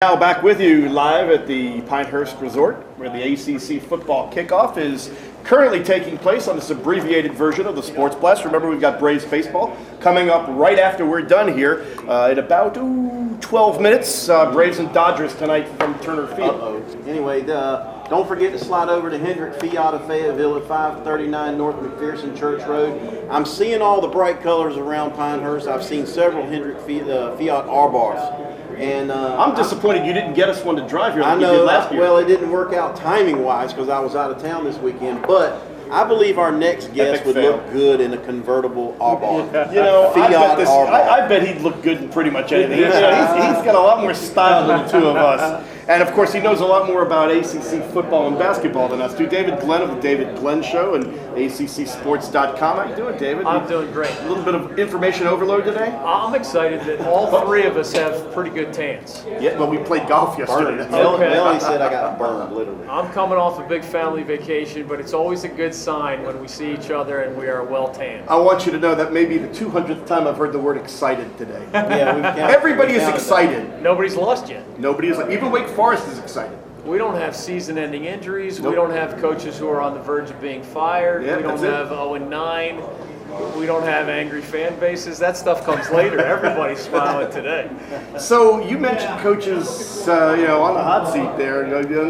Now back with you live at the Pinehurst Resort, where the ACC Football Kickoff is currently taking place on this abbreviated version of the Sports Blast. Remember, we've got Braves baseball coming up right after we're done here in about 12 minutes. Braves and Dodgers tonight from Turner Field. Anyway, don't forget to slide over to Hendrick Fiat of Fayetteville at 539 North McPherson Church Road. I'm seeing all the bright colors around Pinehurst. I've seen several Hendrick Fiat R-bars. And I'm disappointed you didn't get us one to drive here like you did last year. Well, it didn't work out timing-wise because I was out of town this weekend. But I believe our next guest would look good in a convertible R-bar. You know, I bet he'd look good in pretty much anything. He's got a lot more style than the two of us. And, of course, he knows a lot more about ACC football and basketball than us do. David Glenn of the David Glenn Show and ACCsports.com. How you doing, David? I'm doing great. A little bit of information overload today? I'm excited that all three of us have pretty good tans. Yeah, well, we played golf yesterday. Melanie said I got burned, literally. I'm coming off a big family vacation, but it's always a good sign when we see each other and we are well tanned. I want you to know that may be the 200th time I've heard the word excited today. Yeah, Everybody is excited. Nobody's lost yet. Nobody is. Even Wake Forest is excited. We don't have season-ending injuries. Nope. We don't have coaches who are on the verge of being fired. Yeah, we don't that's have 0-9. We don't have angry fan bases. That stuff comes later. Everybody's smiling today. So you mentioned coaches, on the hot seat there,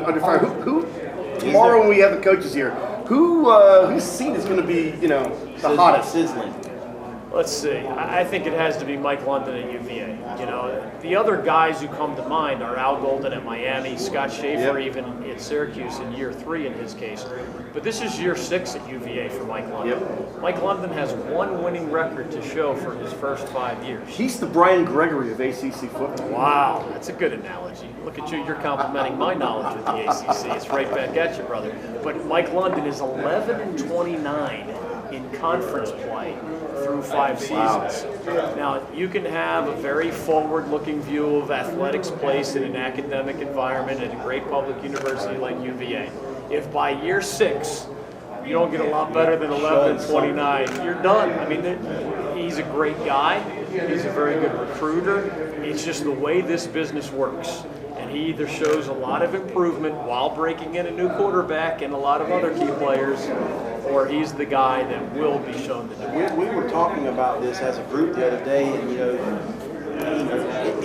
under fire. Who tomorrow when we have the coaches here, whose seat is going to be, the hottest? Sizzling. Let's see. I think it has to be Mike London at UVA. The other guys who come to mind are Al Golden at Miami, Scott Schaefer even at Syracuse in year 3 in his case. But this is year 6 at UVA for Mike London. Yep. Mike London has one winning record to show for his first 5 years. He's the Brian Gregory of ACC football. Wow, that's a good analogy. Look at you, you're complimenting my knowledge of the ACC. It's right back at you, brother. But Mike London is 11-29 in conference play through 5 seasons. Now, you can have a very forward-looking view of athletics placed in an academic environment at a great public university like UVA. If by year 6 you don't get a lot better than 11-29, you're done. I mean, he's a great guy. He's a very good recruiter. It's just the way this business works. And he either shows a lot of improvement while breaking in a new quarterback and a lot of other key players, or he's the guy that will be shown the door. We were talking about this as a group the other day, and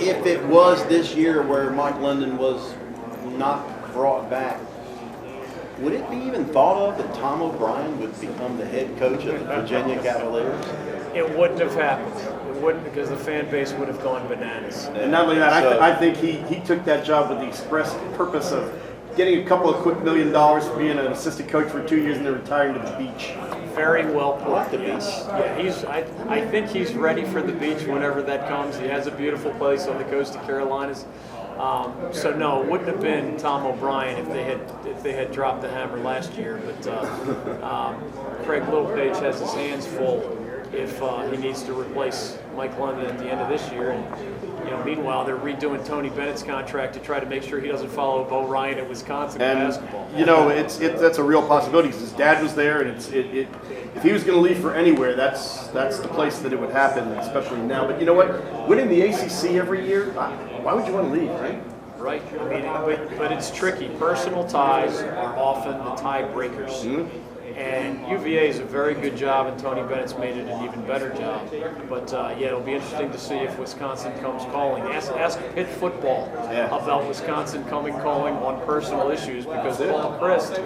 if it was this year where Mike London was not brought back, would it be even thought of that Tom O'Brien would become the head coach of the Virginia Cavaliers? It wouldn't have happened. It wouldn't, because the fan base would have gone bananas. And not only that, I think he took that job with the express purpose of getting a couple of quick $1 million for being an assistant coach for 2 years and then retiring to the beach. Very well put. Yes. Yeah, I think he's ready for the beach whenever that comes. He has a beautiful place on the coast of Carolinas. So no, it wouldn't have been Tom O'Brien if they had dropped the hammer last year. But Craig Littlepage has his hands full if he needs to replace Mike London at the end of this year. And meanwhile, they're redoing Tony Bennett's contract to try to make sure he doesn't follow Bo Ryan at Wisconsin basketball. That's a real possibility. His dad was there, and if he was going to leave for anywhere, that's the place that it would happen, especially now. But you know what? Winning the ACC every year, why would you want to leave, right? Right. I mean, but it's tricky. Personal ties are often the tiebreakers. Mm-hmm. And UVA is a very good job, and Tony Bennett's made it an even better job. But it'll be interesting to see if Wisconsin comes calling. Ask Pitt football about Wisconsin calling on personal issues, because Paul Christ,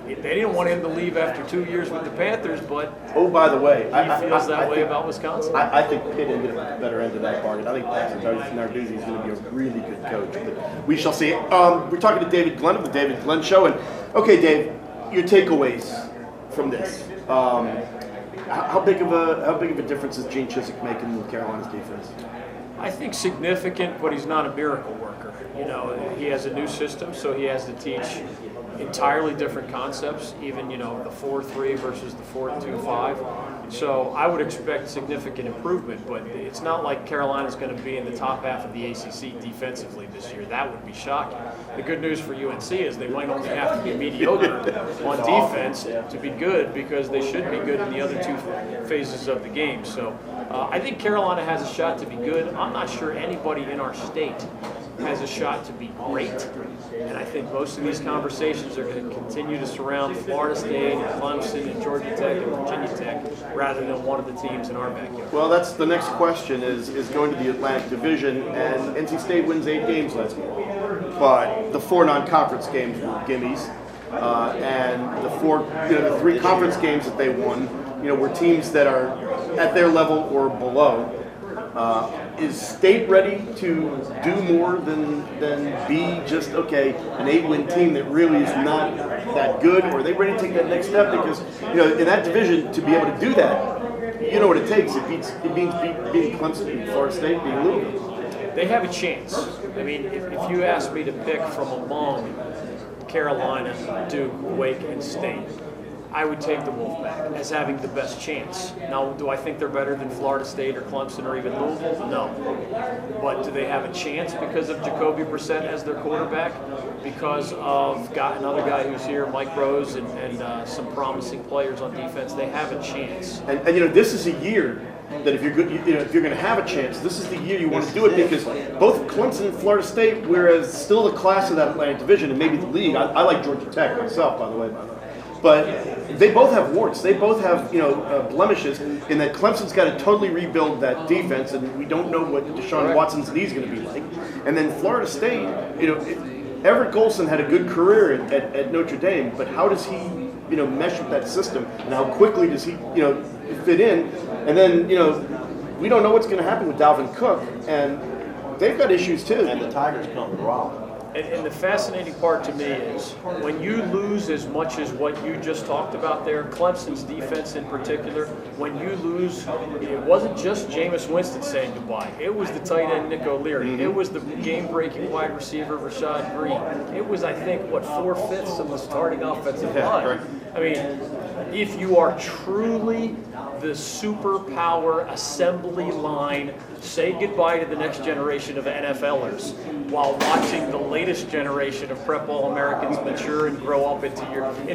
they didn't want him to leave after 2 years with the Panthers, but by the way, he feels that way about Wisconsin. I think Pitt ended up the better end of that bargain. I think Narduzzi is going to be a really good coach, but we shall see. We're talking to David Glenn of the David Glenn Show, and okay, Dave, your takeaways from this. How big of a difference is Gene Chizik making in Carolina's defense? I think significant, but he's not a miracle worker. He has a new system, so he has to teach entirely different concepts, even, the 4-3 versus the 4-2-5. So I would expect significant improvement, but it's not like Carolina's going to be in the top half of the ACC defensively this year. That would be shocking. The good news for UNC is they might only have to be mediocre on defense to be good, because they should be good in the other 2 phases of the game. So I think Carolina has a shot to be good. I'm not sure anybody in our state has a shot to be great. And I think most of these conversations are going to continue to surround Florida State, and Clemson, and Georgia Tech, and Virginia Tech, rather than one of the teams in our backyard. Well, that's the next question is going to the Atlantic Division, and NC State wins 8 games last year. But the 4 non-conference games were gimmies, and the 3 conference games that they won, were teams that are at their level or below. Is State ready to do more than be just, an 8-win team that really is not that good? Or are they ready to take that next step? Because, in that division, to be able to do that, you know what it takes. It means beating Clemson, beating Florida State, beating Louisville. They have a chance. I mean, if you ask me to pick from among Carolina, Duke, Wake, and State, I would take the Wolfpack as having the best chance. Now, do I think they're better than Florida State or Clemson or even Louisville? No. But do they have a chance because of Jacoby Brissett as their quarterback? Because of another guy who's here, Mike Rose, and some promising players on defense? They have a chance. And this is a year that if you're good, if you're going to have a chance, this is the year you want to do it, because both Clemson and Florida State, whereas still the class of that Atlantic Division and maybe the league. I like Georgia Tech myself, by the way. But they both have warts. They both have blemishes in that Clemson's got to totally rebuild that defense, and we don't know what Deshaun Watson's knee's going to be like. And then Florida State, Everett Golson had a good career at Notre Dame, but how does he mesh with that system, and how quickly does he fit in? And then we don't know what's going to happen with Dalvin Cook, and they've got issues too. And the Tigers come to Raleigh. And the fascinating part to me is when you lose as much as what you just talked about there, Clemson's defense in particular, when you lose, it wasn't just Jameis Winston saying goodbye. It was the tight end Nick O'Leary. Mm-hmm. It was the game-breaking wide receiver Rashad Green. It was, I think, 4/5 of the starting offensive line. Right. I mean, if you are truly the superpower assembly line, say goodbye to the next generation of NFLers while watching the latest generation of prep All-Americans mature and grow up into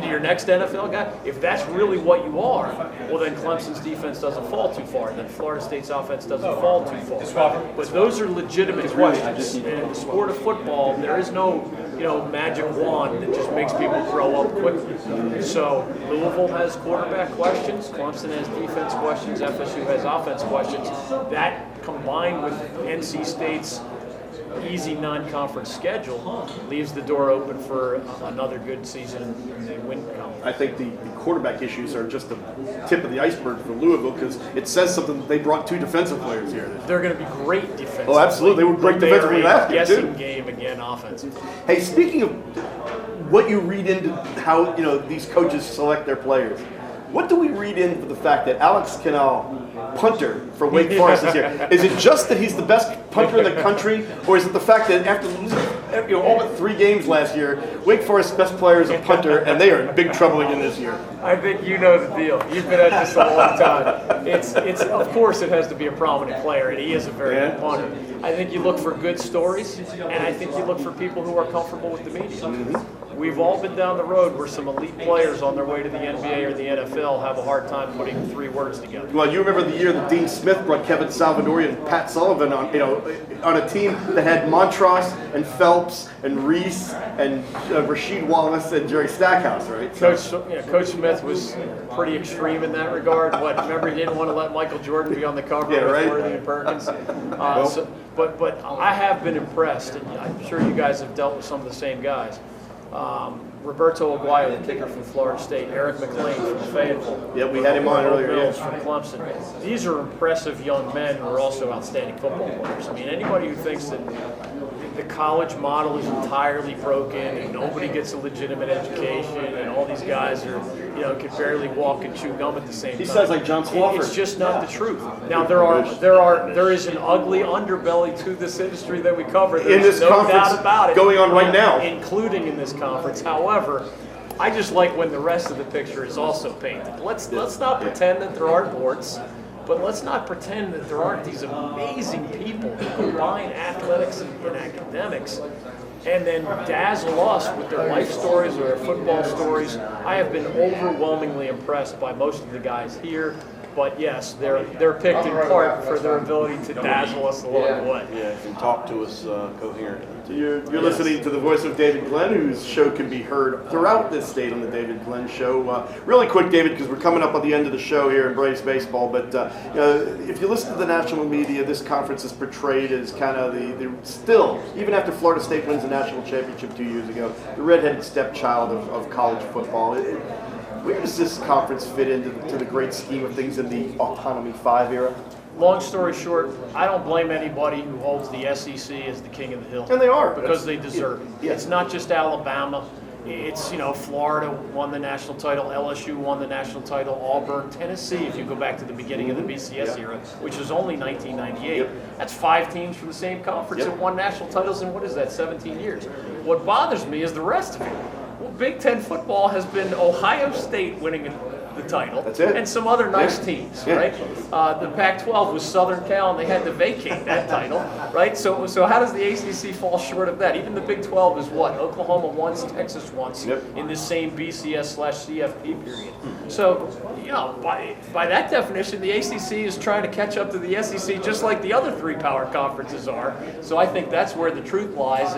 your next NFL guy. If that's really what you are, well then Clemson's defense doesn't fall too far, then Florida State's offense doesn't fall too far. But those are legitimate questions. And in the sport of football, there is no magic wand that just makes people grow up quickly. So Louisville has quarterback questions, Clemson has defense questions, FSU has offense questions. That combined with NC State's easy non-conference schedule leaves the door open for another good season and they win conference. I think the quarterback issues are just the tip of the iceberg for Louisville, because it says something that they brought 2 defensive players here. They're going to be great defensively. Oh, absolutely. They were great defensively last year, too. Guessing game again offensively. Hey, speaking of what you read into how these coaches select their players, what do we read into the fact that Alex Cannell, punter for Wake Forest this year, is it just that he's the best punter in the country, or is it the fact that after losing all but 3 games last year, Wake Forest's best player is a punter, and they are in big trouble again this year? I think you know the deal. You've been at this a long time. It's of course it has to be a prominent player, and he is a very good punter. I think you look for good stories, and I think you look for people who are comfortable with the media. Mm-hmm. We've all been down the road where some elite players on their way to the NBA or the NFL have a hard time putting 3 words together. Well, you remember the year that Dean Smith brought Kevin Salvadori and Pat Sullivan on, on a team that had Montross and Phelps and Reese and Rasheed Wallace and Jerry Stackhouse, right? Coach Smith was pretty extreme in that regard. Remember he didn't want to let Michael Jordan be on the cover with Worthy and Perkins. But I have been impressed, and I'm sure you guys have dealt with some of the same guys. Roberto Aguayo, the kicker from Florida State, Eric McLean from Fayetteville. Yeah, we had him on earlier. Mills from Clemson. These are impressive young men who are also outstanding football players. I mean, anybody who thinks that the college model is entirely broken and nobody gets a legitimate education and all these guys are, can barely walk and chew gum at the same time. He sounds like John Swofford. It's just not the truth. Now there is an ugly underbelly to this industry that we cover. There's in this no conference doubt about it, going on right now, including in this conference. However, I just like when the rest of the picture is also painted. Let's not pretend that there aren't warts. But let's not pretend that there aren't these amazing people who combine athletics and academics and then dazzle us with their life stories or their football stories. I have been overwhelmingly impressed by most of the guys here. But yes, they're picked in part for their ability to dazzle us along the way. Yeah, and talk to us coherently. So you're listening to the voice of David Glenn, whose show can be heard throughout this state on the David Glenn Show. Really quick, David, because we're coming up on the end of the show here in Braves baseball, but if you listen to the national media, this conference is portrayed as kind of the still, even after Florida State wins the national championship 2 years ago, the redheaded stepchild of college football. Where does this conference fit into the great scheme of things in the Autonomy 5 era? Long story short, I don't blame anybody who holds the SEC as the king of the hill. And they are. Because they deserve it. Yeah. It's not just Alabama. It's, Florida won the national title, LSU won the national title, Auburn, Tennessee, if you go back to the beginning of the BCS era, which was only 1998. Yep. That's 5 teams from the same conference that won national titles in, 17 years. What bothers me is the rest of it. Well, Big Ten football has been Ohio State winning the title. That's it. And some other nice teams, right? The Pac-12 was Southern Cal, and they had to vacate that title, right? So how does the ACC fall short of that? Even the Big 12 is what? Oklahoma once, Texas once, in this same BCS/CFP period. So, by that definition, the ACC is trying to catch up to the SEC just like the other 3 power conferences are. So I think that's where the truth lies,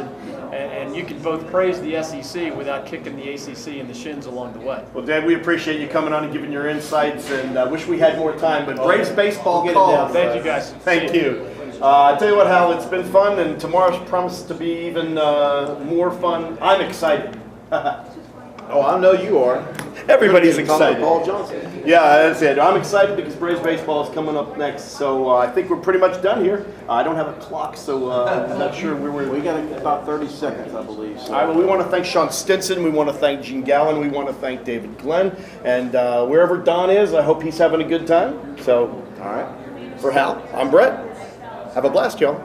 and you can both praise the SEC without kicking the ACC in the shins along the way. Well, Dan, we appreciate you coming on and giving your insights, and wish we had more time, but Braves baseball calls. Thank you, guys. Thank you. I tell you what, Hal, it's been fun, and tomorrow's promises to be even more fun. I'm excited. Oh, I know you are. Everybody's You're gonna get excited. Paul Johnson. Yeah, that's it. I'm excited because Braves baseball is coming up next, so I think we're pretty much done here. I don't have a clock, so I'm not sure where we're. We got about 30 seconds, I believe. So. All right, well, we want to thank Sean Stinson. We want to thank Gene Galin. We want to thank David Glenn. And wherever Don is, I hope he's having a good time. So, all right. For Hal, I'm Brett. Have a blast, y'all.